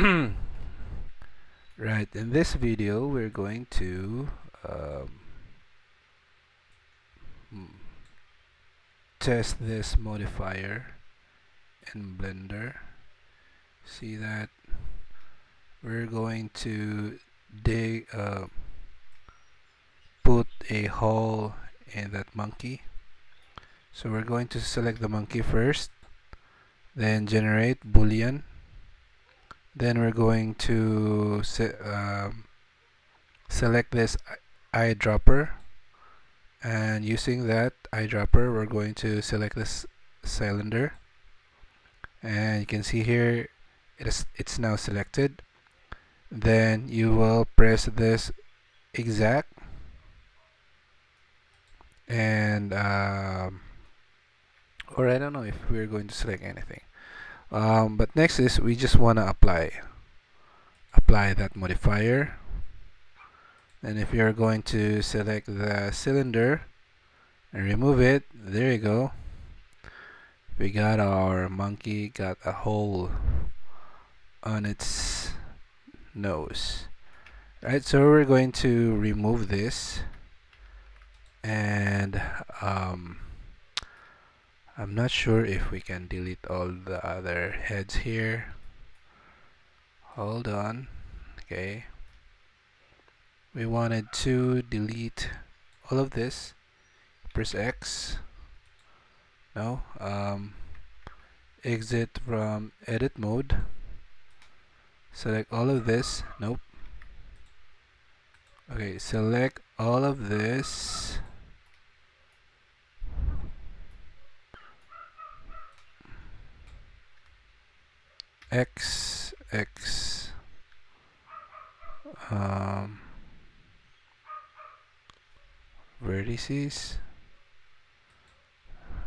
Right, in this video we're going to m- test this modifier in Blender. See that we're going to put a hole in that monkey. So we're going to select the monkey first, then generate boolean. Then we're going to select this eyedropper, and using that eyedropper we're going to select this cylinder, and you can see here it's now selected. Then you will press this exact, and or I don't know if we're going to select anything, but next is we just want to apply that modifier. And if you're going to select the cylinder and remove it, there you go, we got our monkey got a hole on its nose. Right, so we're going to remove this, and I'm not sure if we can delete all the other heads here. Hold on. Okay, we wanted to delete all of this. Press X. No, exit from edit mode, select all of this. Nope. Okay, select all of this, X, vertices.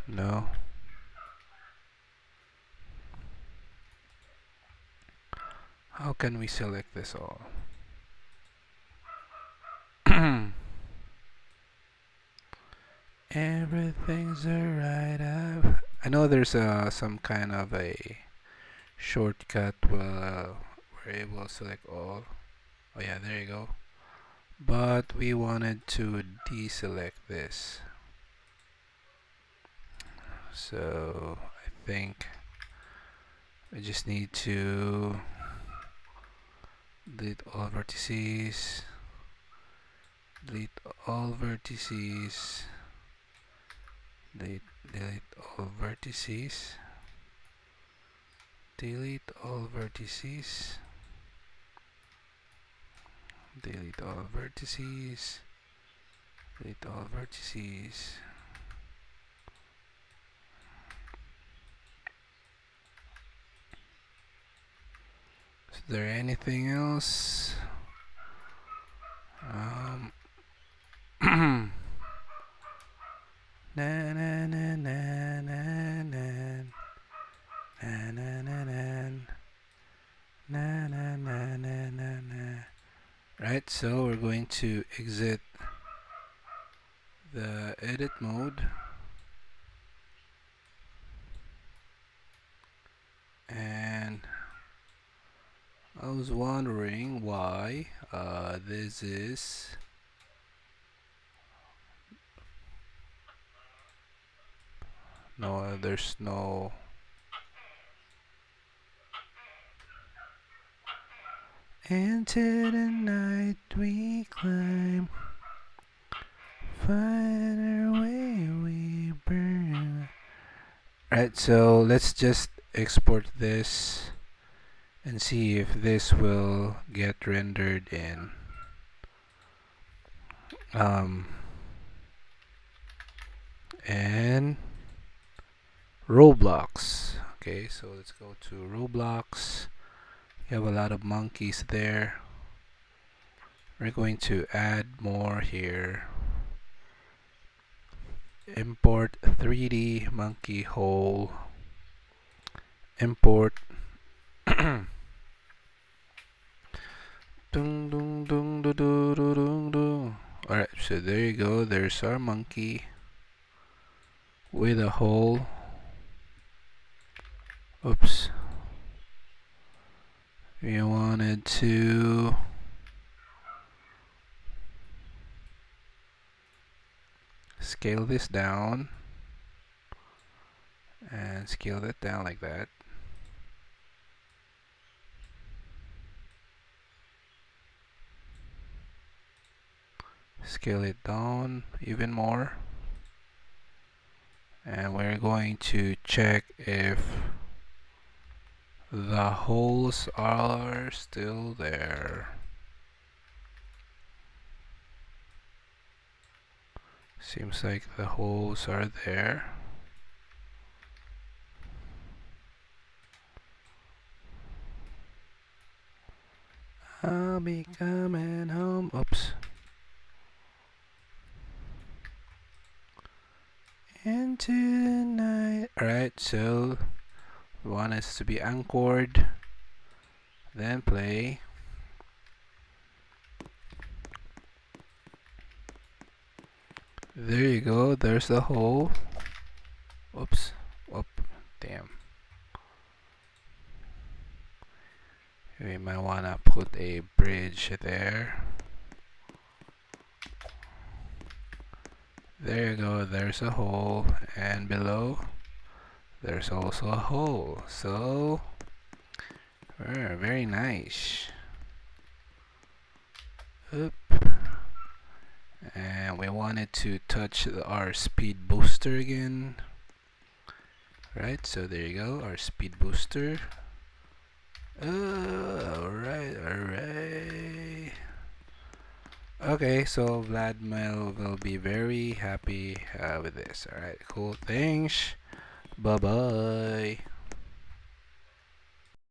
No. How can we select this all? Everything's alright. I know there's some kind of a shortcut where we're able to select all. Oh yeah, there you go. But we wanted to deselect this. So I think we just need to delete all vertices, delete all vertices, delete all vertices, delete all vertices, delete all vertices, delete all vertices. Is there anything else? Na na na na na na na na na na na na na. Right, so we're going to exit the edit mode, and I was wondering why this is no, there's no into the night we climb, find our way we burn. Right, so let's just export this and see if this will get rendered in and Roblox. Okay, so let's go to Roblox. You have a lot of monkeys there. We're going to add more here. Import 3D monkey hole. Import. Dung dung dung dung dung dung dung. Alright, so there you go. There's our monkey with a hole. Oops. We wanted to scale this down and scale that down like that. Scale it down even more, and we're going to check if the holes are still there. Seems like the holes are there. I'll be coming home. Oops. Into the night. Alright, so we want it to be anchored. Then play. There you go. There's the hole. Oops. Whoop. Damn. We might wanna put a bridge there. There you go. There's a hole. And below, there's also a hole. So, very nice. Oop. And we wanted to touch our speed booster again. Right, so there you go, our speed booster. Alright. Okay, so Vladimir will be very happy with this. Alright, cool. Thanks. Bye bye.